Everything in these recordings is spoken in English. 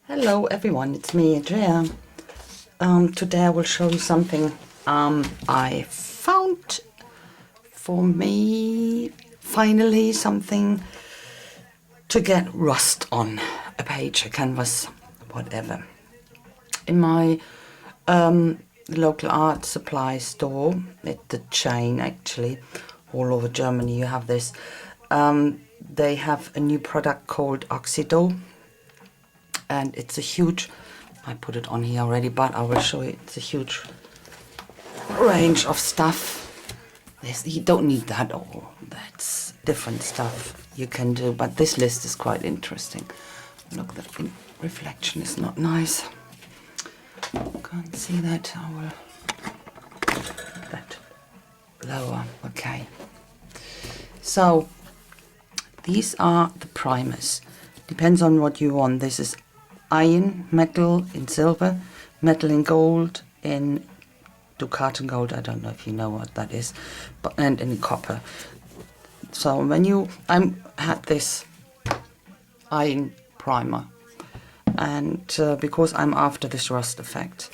Hello everyone, it's me, Andrea. Today I will show you something I found for me, finally something to get rust on a page, a canvas, whatever. In my local art supply store, it's the chain actually, all over Germany you have this. They have a new product called Oxido. And it's a huge, I put it on here already, but I will show you, it's a huge range of stuff. You don't need that all, that's different stuff you can do, but this list is quite interesting. Look, the reflection is not nice. Can't see that, I will put that lower, okay. So, these are the primers. Depends on what you want. This is iron, metal in silver, metal in gold, in Ducaten gold, I don't know if you know what that is, but and in copper. So when I had this iron primer, and because I'm after this rust effect.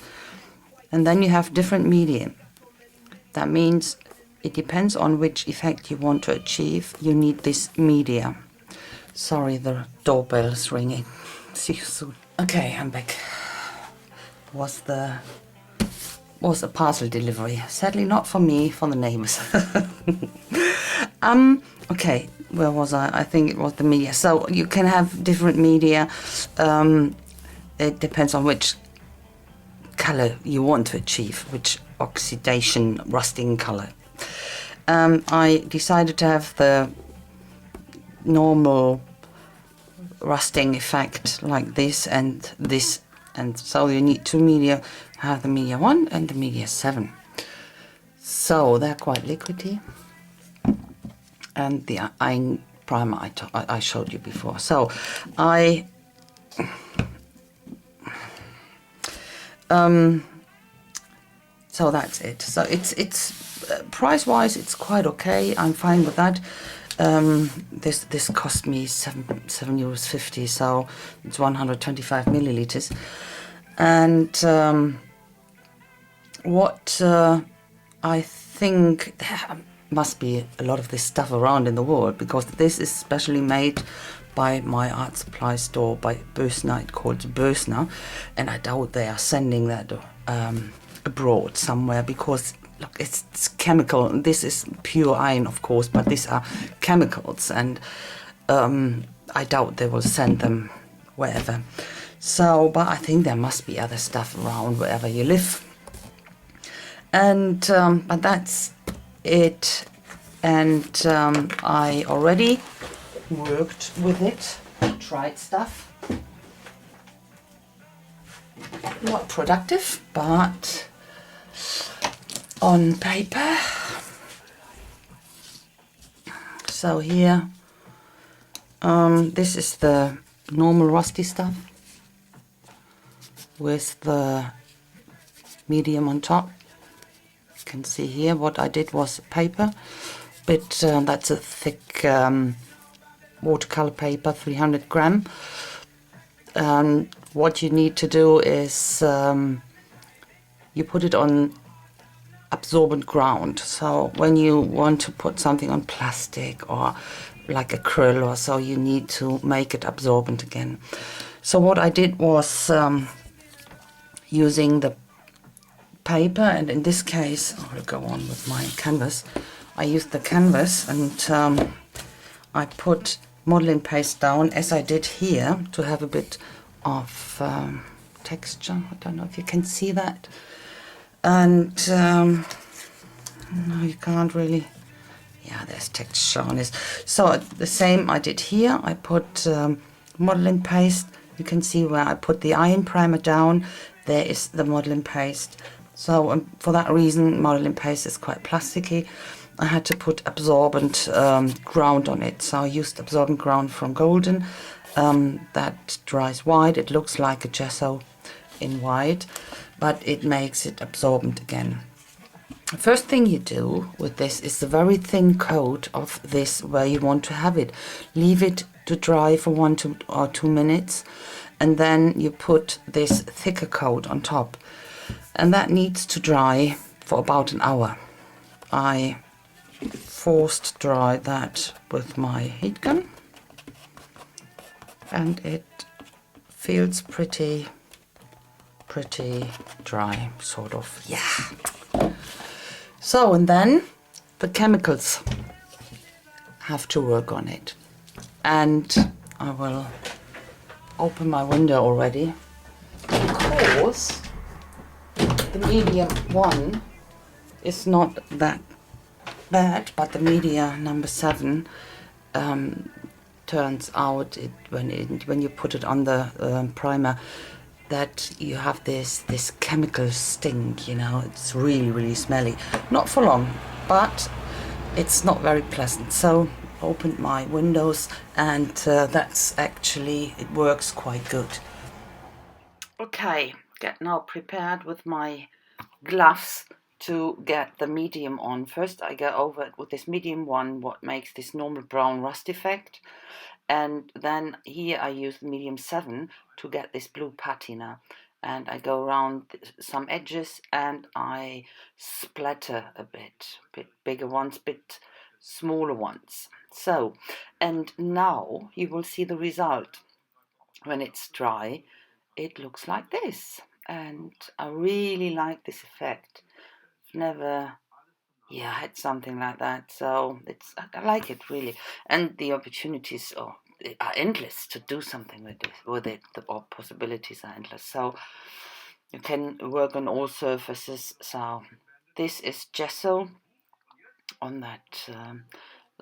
And then you have different medium. That means it depends on which effect you want to achieve, you need this media. Sorry, the doorbell is ringing. See you soon. Okay, I'm back. Was a parcel delivery. Sadly not for me, for the neighbors. Okay, where was I? I think it was the media. So you can have different media. It depends on which color you want to achieve, which oxidation, rusting color. I decided to have the normal rusting effect like this, and so you need two media. Have the media 1 and the media 7. So they're quite liquidy, and the iron primer I showed you before. So so that's it. So it's price wise it's quite okay. I'm fine with that. This cost me €7.50, so it's 125 milliliters. And what I think there must be a lot of this stuff around in the world, because this is specially made by my art supply store, by Bösner. It's called Bösner, and I doubt they are sending that abroad somewhere, because look, it's chemical. This is pure iron, of course, but these are chemicals, and I doubt they will send them wherever. So, but I think there must be other stuff around wherever you live. And but that's it. And I already worked with it, tried stuff. Not productive, but on paper. So here, this is the normal rusty stuff with the medium on top. You can see here what I did was paper, but that's a thick watercolor paper, 300 gram. What you need to do is you put it on absorbent ground. So when you want to put something on plastic or like acrylic or so, you need to make it absorbent again. So what I did was using the paper, and in this case I will go on with my canvas. I used the canvas, and I put modeling paste down as I did here to have a bit of texture. I don't know if you can see that. And no, you can't really. Yeah, there's texture on this. So the same I did here. I put modeling paste. You can see where I put the iron primer down. There is the modeling paste. So for that reason, modeling paste is quite plasticky. I had to put absorbent ground on it. So I used absorbent ground from Golden. That dries white. It looks like a gesso in white, but it makes it absorbent again. The first thing you do with this is a very thin coat of this where you want to have it. Leave it to dry for 1 or 2 minutes, and then you put this thicker coat on top, and that needs to dry for about an hour. I forced dry that with my heat gun, and it feels pretty dry, sort of. Yeah. So, and then the chemicals have to work on it, and I will open my window already, because the medium one is not that bad, but the media number 7 turns out when you put it on the primer, that you have this chemical stink, you know. It's really smelly. Not for long, but it's not very pleasant. So opened my windows, and that's actually, it works quite good. Okay, get now prepared with my gloves to get the medium on. First I go over it with this medium one, what makes this normal brown rust effect, and then here I use medium 7 to get this blue patina, and I go around some edges and I splatter a bit bigger ones, bit smaller ones. So, and now you will see the result. When it's dry, it looks like this, and I really like this effect. Never had something like that, so I like it really, and the opportunities are endless to do something with it. The possibilities are endless, so you can work on all surfaces. So this is gesso on that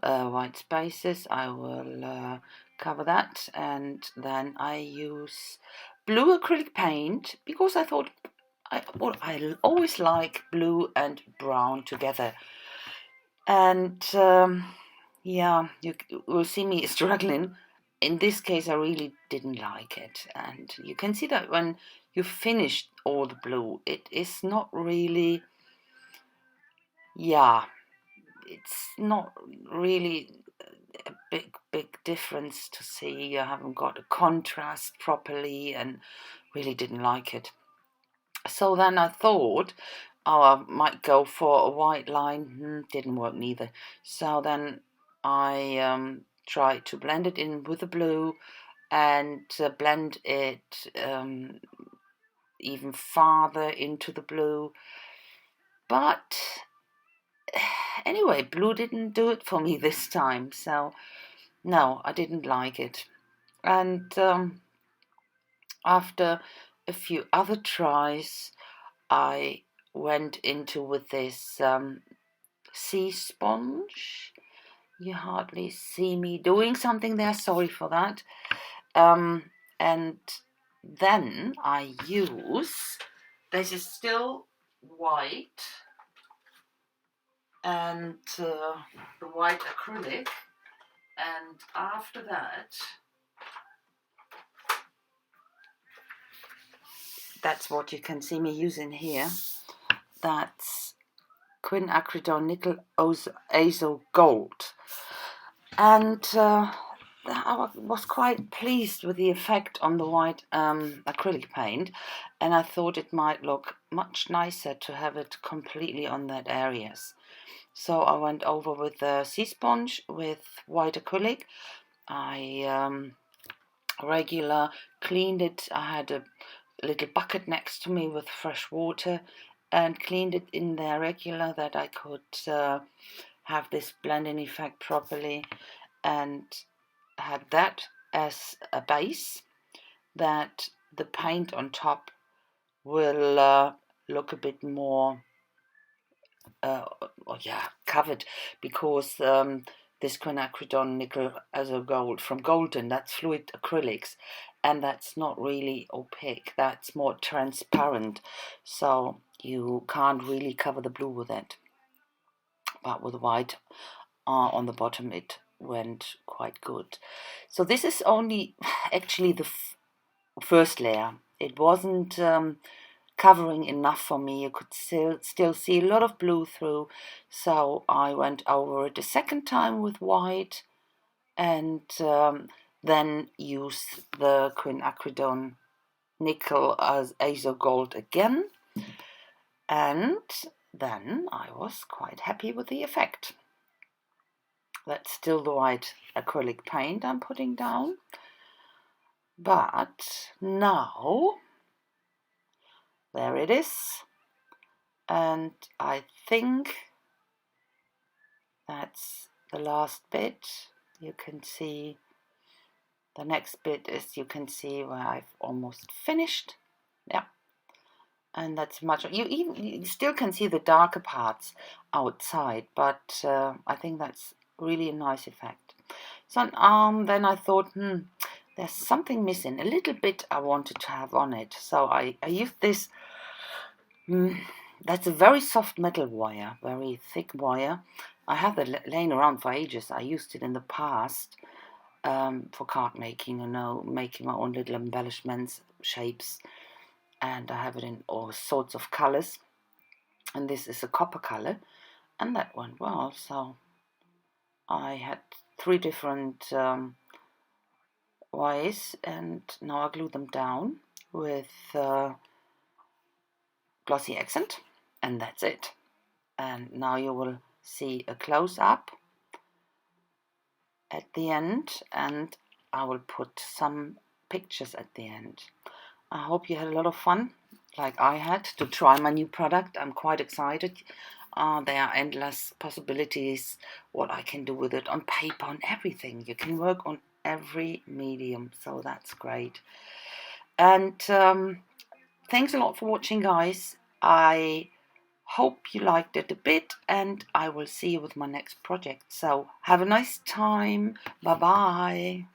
white spaces. I will cover that, and then I use blue acrylic paint, because I thought I always like blue and brown together. And yeah, you will see me struggling. In this case, I really didn't like it. And you can see that when you finished all the blue, it is not really, yeah, it's not really a big difference to see. You haven't got a contrast properly, and really didn't like it. So then I thought, oh, I might go for a white line. Didn't work neither. So then I tried to blend it in with the blue, and blend it even farther into the blue. But anyway, blue didn't do it for me this time. So no, I didn't like it. And after a few other tries, I went into with this sea sponge. You hardly see me doing something there, sorry for that. And then I use, this is still white, and the white acrylic, and after that, that's what you can see me using here. That's quinacridone nickel azo gold, and I was quite pleased with the effect on the white acrylic paint, and I thought it might look much nicer to have it completely on that areas. So I went over with the sea sponge with white acrylic. I regular cleaned it. I had a little bucket next to me with fresh water, and cleaned it in there regular, that I could have this blending effect properly, and had that as a base, that the paint on top will look a bit more covered, because this quinacridone nickel azo gold from Golden, that's fluid acrylics, and that's not really opaque, that's more transparent, so you can't really cover the blue with it. But with the white on the bottom, it went quite good. So this is only actually the first layer. It wasn't covering enough for me. You could still see a lot of blue through, so I went over it a second time with white, and then use the quinacridone nickel as azo gold again, and then I was quite happy with the effect. That's still the white acrylic paint I'm putting down, but now there it is, and I think that's the last bit. You can see the next bit is, you can see where I've almost finished. Yeah, and that's much. You still can see the darker parts outside, but I think that's really a nice effect. So then I thought, there's something missing, a little bit I wanted to have on it. So I used this. That's a very soft metal wire, very thick wire. I have it laying around for ages. I used it in the past for card making, making my own little embellishments, shapes, and I have it in all sorts of colors. And this is a copper color, and that went well. So I had 3 different wires, and now I glue them down with glossy accent, and that's it. And now you will see a close-up at the end, and I will put some pictures at the end. I hope you had a lot of fun, like I had, to try my new product. I'm quite excited. There are endless possibilities, what I can do with it on paper, on everything. You can work on every medium, so that's great. And thanks a lot for watching, guys. I hope you liked it a bit, and I will see you with my next project. So have a nice time. Bye bye.